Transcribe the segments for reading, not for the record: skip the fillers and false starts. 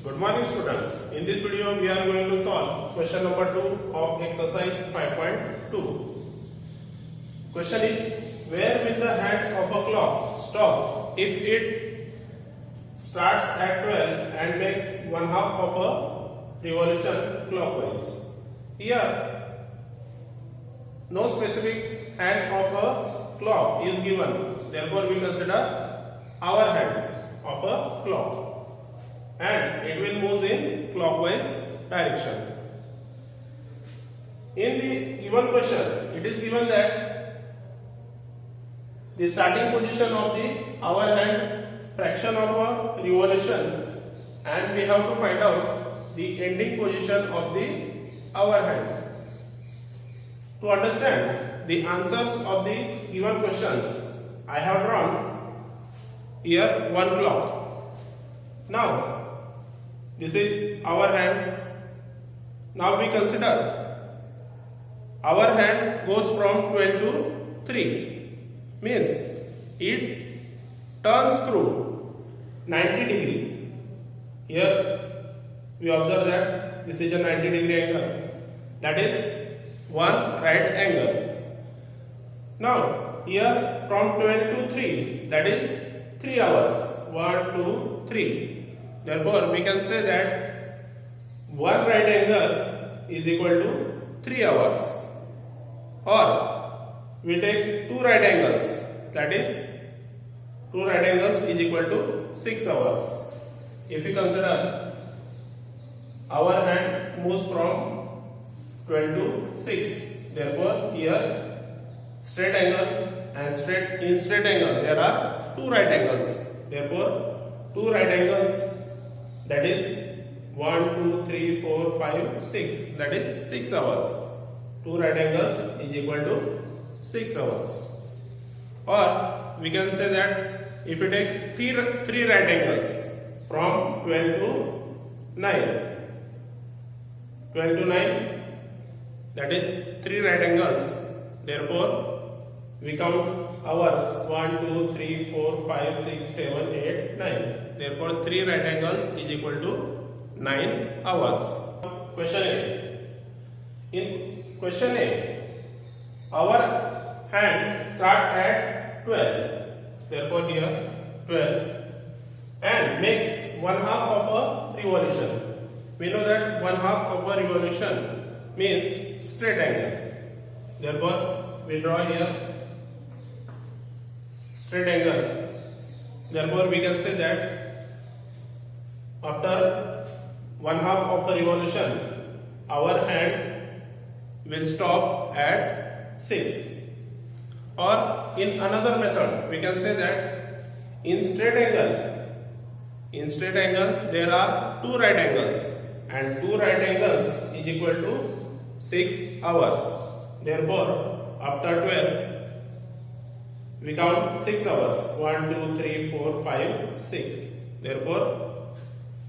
Good morning students. In this video we are going to solve question number 2 of exercise 5.2. Question is, where will the hand of a clock stop if it starts at 12 and makes one half of a revolution clockwise? Here no specific hand of a clock is given. Therefore we consider our hand of a clock, and it will move in clockwise direction. In the given question, it is given that the starting position of the hour hand fraction of a revolution, and we have to find out the ending position of the hour hand. To understand the answers of the given questions, I have drawn here one clock. Now this is our hand. Now we consider our hand goes from 12 to 3, means it turns through 90 degree. Here we observe that this is a 90 degree angle, that is one right angle. Now here from 12 to 3, that is 3 hours. 1, 2, 3. Therefore, we can say that one right angle is equal to 3 hours. Or we take two right angles, that is two right angles is equal to 6 hours. If we consider our hand moves from 12 to 6, therefore here straight angle and in straight angle there are two right angles. Therefore, two right angles, that is 1, 2, 3, 4, 5, 6, that is 6 hours. Two right angles is equal to 6 hours. Or we can say that if we take three right angles from 12 to 9, 12 to 9, that is three right angles. Therefore, we count hours 1, 2, 3, 4, 5, 6, 7, 8, 9. Therefore, 3 right angles is equal to 9 hours. Question A. In question A, our hand start at 12. Therefore, here 12 and makes one half of a revolution. We know that one half of a revolution means straight angle. Therefore, we draw here straight angle. Therefore, we can say that after one half of the revolution, our hand will stop at 6. Or in another method, we can say that in straight angle there are two right angles, and two right angles is equal to 6 hours. Therefore, after 12, we count 6 hours. 1, 2, 3, 4, 5, 6. Therefore,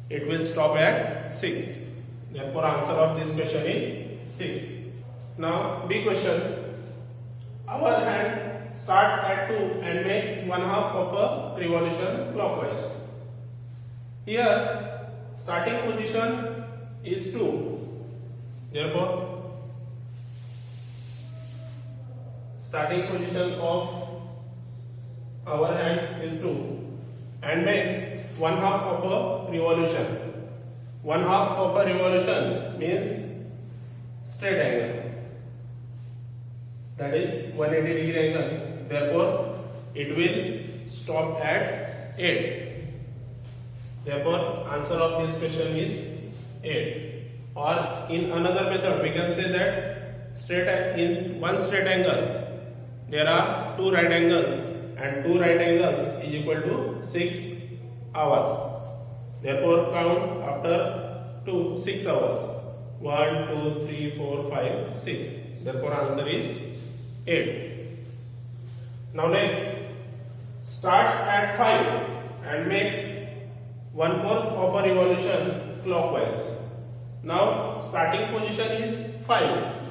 it will stop at 6. Therefore, answer of this question is 6. Now, B question. Our hand start at 2 and makes one half of a revolution clockwise. Here, starting position is 2. Therefore, starting position of our hand is 2 and makes one half of a revolution. One half of a revolution means straight angle, that is 180 degree angle. Therefore, it will stop at 8. Therefore, answer of this question is 8. Or in another method, we can say that in one straight angle there are two right angles, and two right angles is equal to 6 hours. Therefore, count after 6 hours. 1, 2, 3, 4, 5, 6. Therefore, answer is 8. Now next, starts at 5 and makes 1/4 of a revolution clockwise. Now, starting position is 5.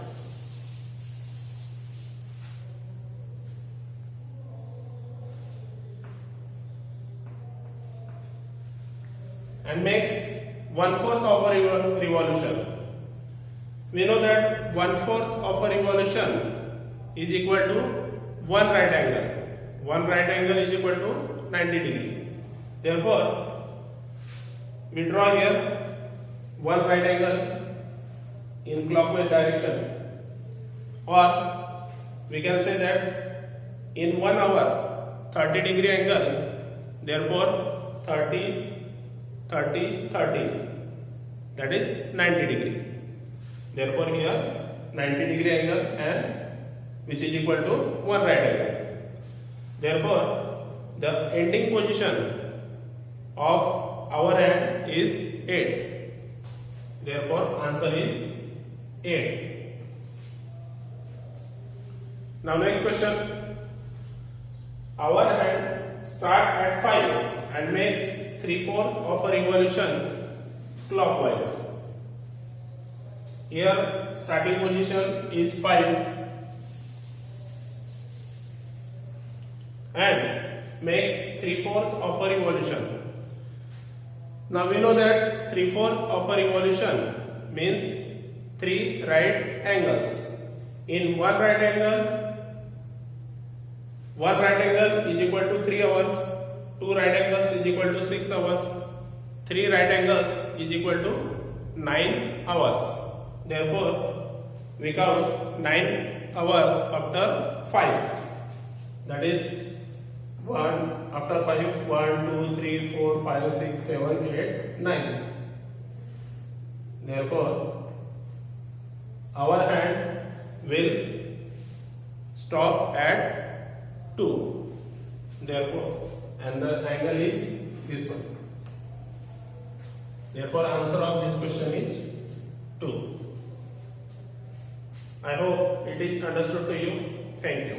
And makes 1/4 of a revolution. We know that 1/4 of a revolution is equal to one right angle. One right angle is equal to 90 degree. Therefore, we draw here one right angle in clockwise direction, or we can say that in 1 hour 30 degree angle, therefore 30 30 30, that is 90 degree. Therefore here 90 degree angle, and which is equal to one right angle. Therefore the ending position of our hand is 8. Therefore answer is 8. Now next question. Our hand start at 5 and makes 3/4 of a revolution clockwise. Here starting position is 5 and makes 3/4 of a revolution. Now we know that 3/4 of a revolution means 3 right angles. In one right angle is equal to 3 hours, 2 right angles is equal to 6 hours, 3 right angles is equal to 9 hours. Therefore, we count 9 hours after 5. That is 1 after 5, 1, 2, 3, 4, 5, 6, 7, 8, 9. Therefore, our hand will stop at 2. Therefore, and the angle is this one. Therefore, answer of this question is 2. I hope it is understood to you. Thank you.